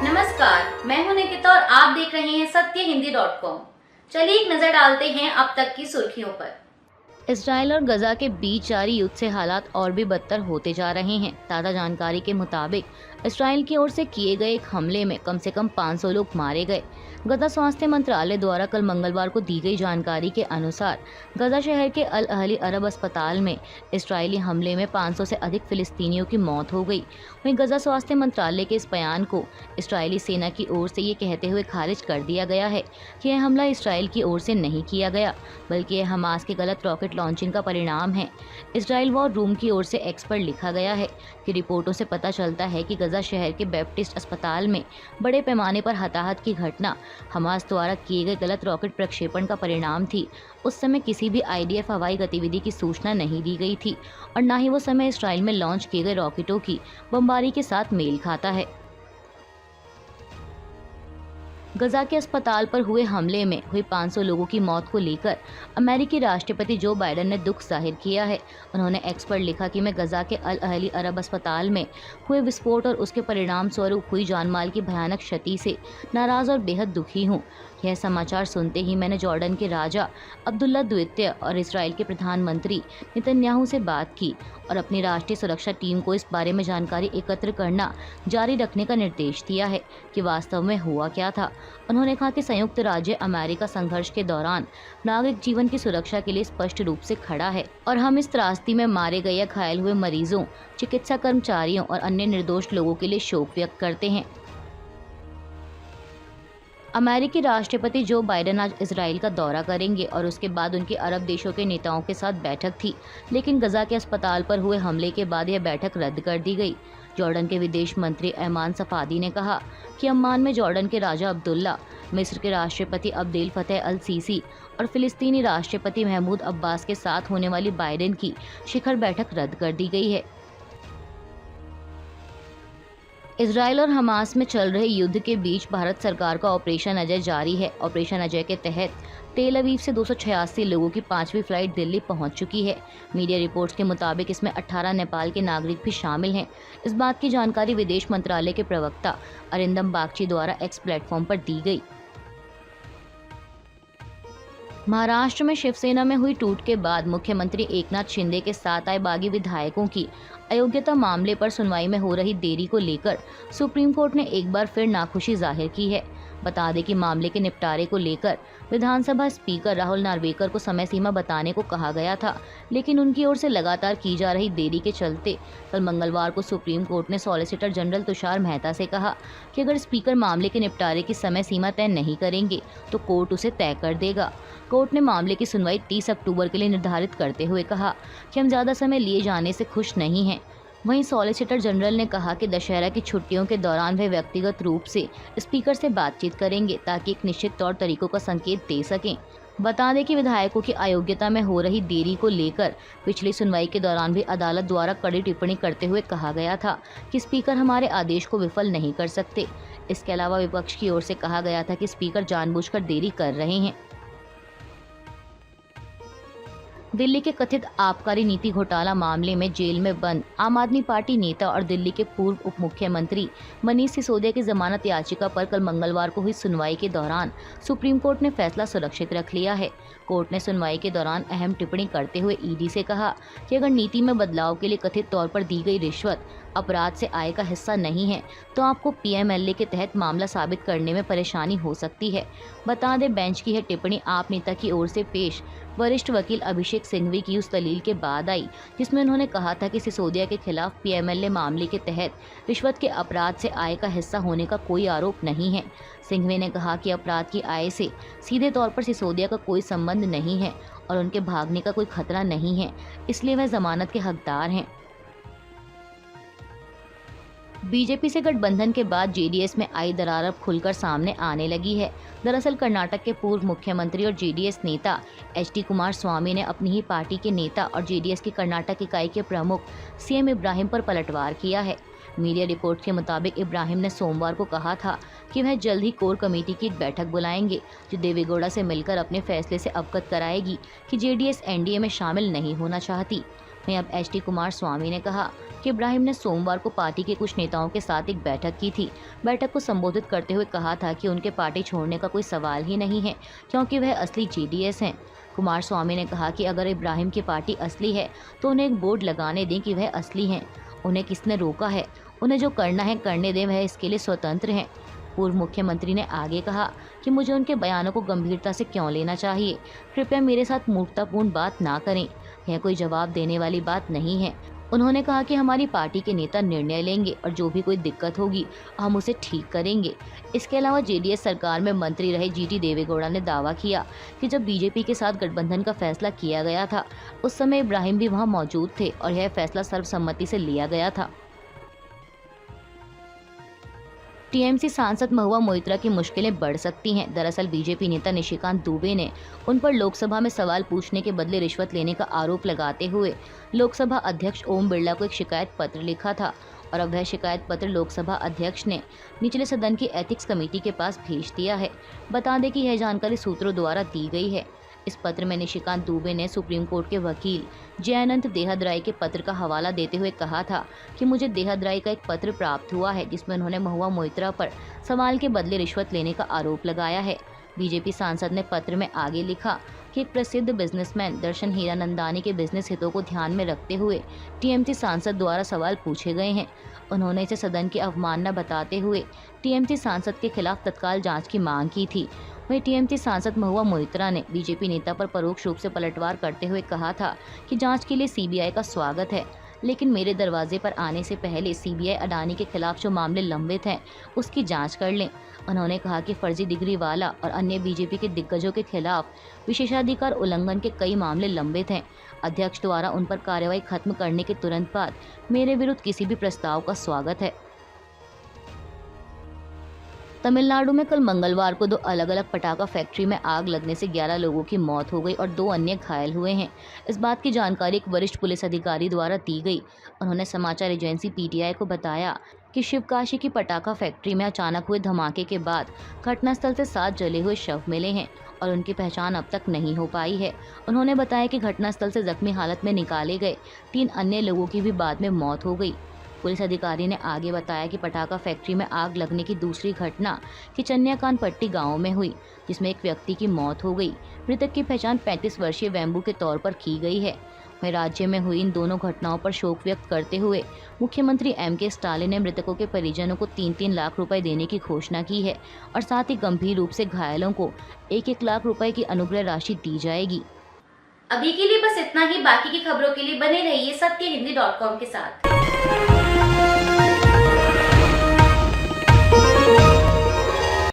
नमस्कार, मैं हूं निकिता और आप देख रहे हैं सत्यहिंदी.com। चलिए एक नजर डालते हैं अब तक की सुर्खियों पर। इसराइल और गजा के बीच जारी युद्ध से हालात और भी बदतर होते जा रहे हैं। ताज़ा जानकारी के मुताबिक इसराइल की ओर से किए गए एक हमले में कम से कम 500 लोग मारे गए। गजा स्वास्थ्य मंत्रालय द्वारा कल मंगलवार को दी गई जानकारी के अनुसार गजा शहर के अल अहली अरब अस्पताल में इसराइली हमले में 500 से अधिक फिलिस्तीनियों की मौत हो गई। वहीं गजा स्वास्थ्य मंत्रालय के इस बयान को इसराइली सेना की ओर से ये कहते हुए खारिज कर दिया गया है कि यह हमला इसराइल की ओर से नहीं किया गया, बल्कि यह हमास के गलत रॉकेट लॉन्चिंग का परिणाम है। इसराइल वॉर रूम की ओर से एक्स पर लिखा गया है कि रिपोर्टों से पता चलता है कि गजा शहर के बैप्टिस्ट अस्पताल में बड़े पैमाने पर हताहत की घटना हमास द्वारा किए गए गलत रॉकेट प्रक्षेपण का परिणाम थी। उस समय किसी भी आईडीएफ हवाई गतिविधि की सूचना नहीं दी गई थी और न ही वो समय इसराइल में लॉन्च किए गए रॉकेटों की बमबारी के साथ मेल खाता है। गजा के अस्पताल पर हुए हमले में हुई 500 लोगों की मौत को लेकर अमेरिकी राष्ट्रपति जो बाइडेन ने दुख जाहिर किया है। उन्होंने एक्स पर लिखा कि मैं गजा के अल अहली अरब अस्पताल में हुए विस्फोट और उसके परिणाम स्वरूप हुई जानमाल की भयानक क्षति से नाराज और बेहद दुखी हूँ। यह समाचार सुनते ही मैंने जॉर्डन के राजा अब्दुल्ला द्वितीय और इसराइल के प्रधानमंत्री नेतन्याहू से बात की और अपनी राष्ट्रीय सुरक्षा टीम को इस बारे में जानकारी एकत्र करना जारी रखने का निर्देश दिया है कि वास्तव में हुआ क्या था। उन्होंने कहा कि संयुक्त राज्य अमेरिका संघर्ष के दौरान नागरिक जीवन की सुरक्षा के लिए स्पष्ट रूप से खड़ा है और हम इस त्रासदी में मारे गए या घायल हुए मरीजों, चिकित्सा कर्मचारियों और अन्य निर्दोष लोगों के लिए शोक व्यक्त करते हैं। अमेरिकी राष्ट्रपति जो बाइडेन आज इजराइल का दौरा करेंगे और उसके बाद उनके अरब देशों के नेताओं के साथ बैठक थी, लेकिन गजा के अस्पताल पर हुए हमले के बाद यह बैठक रद्द कर दी गई। जॉर्डन के विदेश मंत्री ऐमान सफादी ने कहा कि अम्मान में जॉर्डन के राजा अब्दुल्ला, मिस्र के राष्ट्रपति अब्देल फतेह अल सीसी और फिलिस्तीनी राष्ट्रपति महमूद अब्बास के साथ होने वाली बाइडेन की शिखर बैठक रद्द कर दी गई है। इजराइल और हमास में चल रहे युद्ध के बीच भारत सरकार का ऑपरेशन अजय जारी है। ऑपरेशन अजय के तहत तेल अवीव से 286 लोगों की 5वीं फ्लाइट दिल्ली पहुंच चुकी है। मीडिया रिपोर्ट्स के मुताबिक इसमें 18 नेपाल के नागरिक भी शामिल हैं। इस बात की जानकारी विदेश मंत्रालय के प्रवक्ता अरिंदम बागची द्वारा एक्स प्लेटफॉर्म पर दी गई। महाराष्ट्र में शिवसेना में हुई टूट के बाद मुख्यमंत्री एकनाथ शिंदे के 7 आए बागी विधायकों की अयोग्यता मामले पर सुनवाई में हो रही देरी को लेकर सुप्रीम कोर्ट ने एक बार फिर नाखुशी जाहिर की है। बता दें कि मामले के निपटारे को लेकर विधानसभा स्पीकर राहुल नार्वेकर को समय सीमा बताने को कहा गया था, लेकिन उनकी ओर से लगातार की जा रही देरी के चलते कल मंगलवार को सुप्रीम कोर्ट ने सॉलिसिटर जनरल तुषार मेहता से कहा कि अगर स्पीकर मामले के निपटारे की समय सीमा तय नहीं करेंगे तो कोर्ट उसे तय कर देगा। कोर्ट ने मामले की सुनवाई 30 अक्टूबर के लिए निर्धारित करते हुए कहा कि हम ज़्यादा समय लिए जाने से खुश नहीं हैं। वहीं सॉलिसिटर जनरल ने कहा कि दशहरा की छुट्टियों के दौरान वे व्यक्तिगत रूप से स्पीकर से बातचीत करेंगे ताकि एक निश्चित तौर तरीकों का संकेत दे सकें। बता दें कि विधायकों की अयोग्यता में हो रही देरी को लेकर पिछली सुनवाई के दौरान भी अदालत द्वारा कड़ी टिप्पणी करते हुए कहा गया था कि स्पीकर हमारे आदेश को विफल नहीं कर सकते। इसके अलावा विपक्ष की ओर से कहा गया था कि स्पीकर जानबूझकर देरी कर रहे हैं। दिल्ली के कथित आबकारी नीति घोटाला मामले में जेल में बंद आम आदमी पार्टी नेता और दिल्ली के पूर्व उप मुख्यमंत्री मनीष सिसोदिया की जमानत याचिका पर कल मंगलवार को हुई सुनवाई के दौरान सुप्रीम कोर्ट ने फैसला सुरक्षित रख लिया है। कोर्ट ने सुनवाई के दौरान अहम टिप्पणी करते हुए ईडी से कहा कि अगर नीति में बदलाव के लिए कथित तौर पर दी गई रिश्वत अपराध से आय का हिस्सा नहीं है तो आपको पीएमएलए के तहत मामला साबित करने में परेशानी हो सकती है। बता दें, बेंच की यह टिप्पणी आप नेता की ओर से पेश वरिष्ठ वकील अभिषेक सिंघवी की उस दलील के बाद आई जिसमें उन्होंने कहा था कि सिसोदिया के खिलाफ पीएमएलए मामले के तहत रिश्वत के अपराध से आय का हिस्सा होने का कोई आरोप नहीं है। सिंघवी ने कहा कि अपराध की आय से सीधे तौर पर सिसोदिया का कोई संबंध नहीं है और उनके भागने का कोई खतरा नहीं है, इसलिए वह जमानत के हकदार हैं। बीजेपी से गठबंधन के बाद जेडीएस में आई दरार अब खुलकर सामने आने लगी है। दरअसल कर्नाटक के पूर्व मुख्यमंत्री और जेडीएस नेता एचडी कुमार स्वामी ने अपनी ही पार्टी के नेता और जेडीएस की कर्नाटक इकाई के प्रमुख सीएम इब्राहिम पर पलटवार किया है। मीडिया रिपोर्ट के मुताबिक इब्राहिम ने सोमवार को कहा था कि वह जल्द ही कोर कमेटी की एक बैठक बुलाएंगे जो देवेगौड़ा से मिलकर अपने फैसले से अवगत कराएगी कि जेडीएस एनडीए में शामिल नहीं होना चाहती। वहीं अब एचडी कुमार स्वामी ने कहा कि इब्राहिम ने सोमवार को पार्टी के कुछ नेताओं के साथ एक बैठक की थी। बैठक को संबोधित करते हुए कहा था कि उनके पार्टी छोड़ने का कोई सवाल ही नहीं है, क्योंकि वह असली जेडीएस हैं। कुमार स्वामी ने कहा कि अगर इब्राहिम की पार्टी असली है तो उन्हें एक बोर्ड लगाने दें कि वह असली हैं। उन्हें किसने रोका है? उन्हें जो करना है करने दें, वह इसके लिए स्वतंत्र हैं। पूर्व मुख्यमंत्री ने आगे कहा कि मुझे उनके बयानों को गंभीरता से क्यों लेना चाहिए। कृपया मेरे साथ मूर्खतापूर्ण बात ना करें, यह कोई जवाब देने वाली बात नहीं है। उन्होंने कहा कि हमारी पार्टी के नेता निर्णय लेंगे और जो भी कोई दिक्कत होगी हम उसे ठीक करेंगे। इसके अलावा जेडीएस सरकार में मंत्री रहे जीटी देवेगौड़ा ने दावा किया कि जब बीजेपी के साथ गठबंधन का फैसला किया गया था उस समय इब्राहिम भी वहां मौजूद थे और यह फैसला सर्वसम्मति से लिया गया था। टीएमसी सांसद महुआ मोइत्रा की मुश्किलें बढ़ सकती हैं। दरअसल बीजेपी नेता निशिकांत दुबे ने उन पर लोकसभा में सवाल पूछने के बदले रिश्वत लेने का आरोप लगाते हुए लोकसभा अध्यक्ष ओम बिरला को एक शिकायत पत्र लिखा था और अब वह शिकायत पत्र लोकसभा अध्यक्ष ने निचले सदन की एथिक्स कमेटी के पास भेज दिया है। बता दें कि यह जानकारी सूत्रों द्वारा दी गई है। इस पत्र में निशिकांत दुबे ने सुप्रीम कोर्ट के वकील जयानंद देहदराई के पत्र का हवाला देते हुए कहा था कि मुझे देहदराई का एक पत्र प्राप्त हुआ है जिसमें उन्होंने महुआ मोइत्रा पर सवाल के बदले रिश्वत लेने का आरोप लगाया है। बीजेपी सांसद ने पत्र में आगे लिखा कि एक प्रसिद्ध बिजनेसमैन दर्शन हीरानंदानी के बिजनेस हितों को ध्यान में रखते हुए टीएमसी सांसद द्वारा सवाल पूछे गए हैं। उन्होंने इसे सदन की अवमानना बताते हुए टीएमसी सांसद के खिलाफ तत्काल जांच की मांग की थी। वहीं टीएमसी सांसद महुआ मोइत्रा ने बीजेपी नेता पर परोक्ष रूप से पलटवार करते हुए कहा था कि जांच के लिए सीबीआई का स्वागत है, लेकिन मेरे दरवाजे पर आने से पहले सीबीआई अडानी के खिलाफ जो मामले लंबित हैं उसकी जांच कर लें। उन्होंने कहा कि फर्जी डिग्री वाला और अन्य बीजेपी के दिग्गजों के खिलाफ विशेषाधिकार उल्लंघन के कई मामले लंबित हैं। अध्यक्ष द्वारा उन पर कार्रवाई खत्म करने के तुरंत बाद मेरे विरुद्ध किसी भी प्रस्ताव का स्वागत है। तमिलनाडु में कल मंगलवार को 2 अलग अलग पटाखा फैक्ट्री में आग लगने से 11 लोगों की मौत हो गई और 2 अन्य घायल हुए हैं। इस बात की जानकारी एक वरिष्ठ पुलिस अधिकारी द्वारा दी गई। उन्होंने समाचार एजेंसी पीटीआई को बताया कि शिवकाशी की पटाखा फैक्ट्री में अचानक हुए धमाके के बाद घटनास्थल से 7 जले हुए शव मिले हैं और उनकी पहचान अब तक नहीं हो पाई है। उन्होंने बताया कि घटनास्थल से जख्मी हालत में निकाले गए 3 अन्य लोगों की भी बाद में मौत हो गई। पुलिस अधिकारी ने आगे बताया कि पटाखा फैक्ट्री में आग लगने की दूसरी घटना किचन्याकानपट्टी गांव में हुई, जिसमें एक व्यक्ति की मौत हो गई। मृतक की पहचान 35 वर्षीय वेम्बू के तौर पर की गई है। वहीं राज्य में हुई इन दोनों घटनाओं पर शोक व्यक्त करते हुए मुख्यमंत्री एमके स्टालिन ने मृतकों के परिजनों को 3-3 लाख रुपए देने की घोषणा की है और साथ ही गंभीर रूप से घायलों को 1-1 लाख रुपए की अनुग्रह राशि दी जाएगी। अभी के लिए बस इतना ही। बाकी की खबरों के लिए बने रहिए सत्यहिंदी.com के साथ।